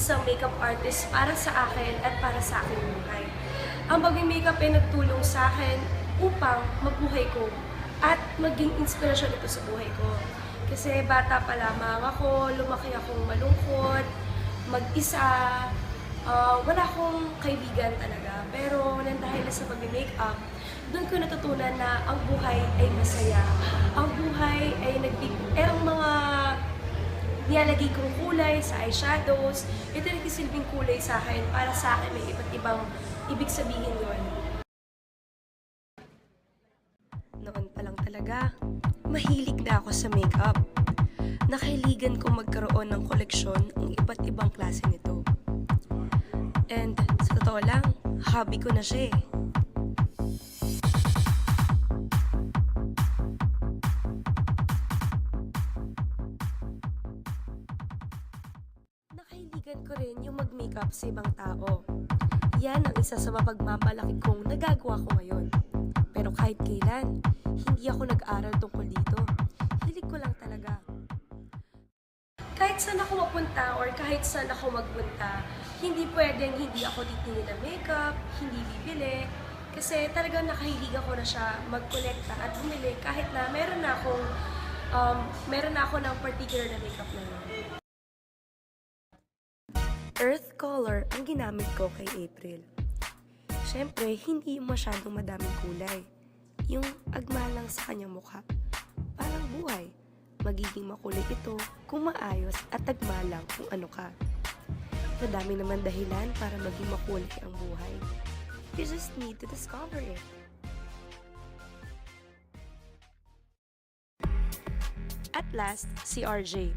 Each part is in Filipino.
isang makeup artist para sa akin at para sa aking buhay. Ang pag-makeup ay nagtulong sa akin upang mabuhay ko at maging inspirasyon ito sa buhay ko. Kasi bata pa lamang ako, lumaki akong malungkot, mag-isa, wala akong kaibigan talaga. Pero nang dahil sa pag-makeup, doon ko natutunan na ang buhay ay masaya. Ang buhay ay ang mga nilalagay kong kulay sa eyeshadows, ito nagsisilbing kulay sa akin para sa akin may iba't ibang ibig sabihin yun. Noon pa lang talaga, mahilig na ako sa makeup. Nakahiligan kong magkaroon ng koleksyon ng iba't ibang klase nito. And sa totoo lang, hobby ko na siya eh. Nakahiligan ko rin yung mag-makeup sa ibang tao. Yan ang isa sa mapagmamalaki kong nagagawa ko ngayon. Pero kahit kailan, hindi ako nag-aral tungkol dito. Hilig ko lang talaga. Kahit saan ako mapunta or kahit saan ako magpunta, hindi pwedeng hindi ako titingin ng makeup, hindi bibili. Kasi talagang nakahilig ako na siya mag-kolekta at bumili kahit na meron na ako ng particular na makeup na yun. Earth color ang ginamit ko kay April. Siyempre, hindi masyadong madaming kulay. Yung agma lang sa kanyang mukha. Parang buhay. Magiging makulay ito kung maayos at agma lang kung ano ka. Madami naman dahilan para maging makulay ang buhay. You just need to discover it. At last, si RJ.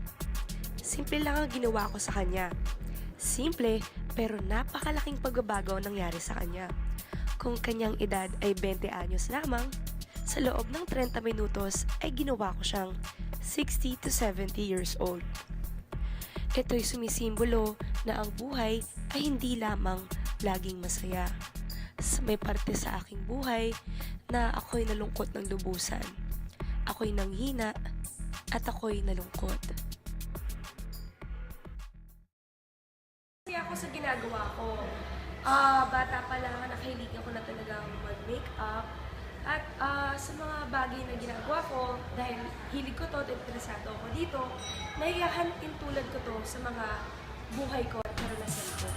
Simple lang ang ginawa ko sa kanya. Simple, pero napakalaking pagbabago ang nangyari sa kanya. Kung kanyang edad ay 20 anyos lamang, sa loob ng 30 minutos ay ginawa ko siyang 60 to 70 years old. Ito'y sumisimbolo na ang buhay ay hindi lamang laging masaya. May parte sa aking buhay na ako'y nalungkot ng lubusan. Ako'y nanghina at ako'y nalungkot. Ako sa ginagawa ko, bata pa lang nakahilig ako na talagang mag-makeup at sa mga bagay na ginagawa ko, dahil hilig ko to at interesado ako dito, naiyahan tulad ko to sa mga buhay ko at karanasan ko.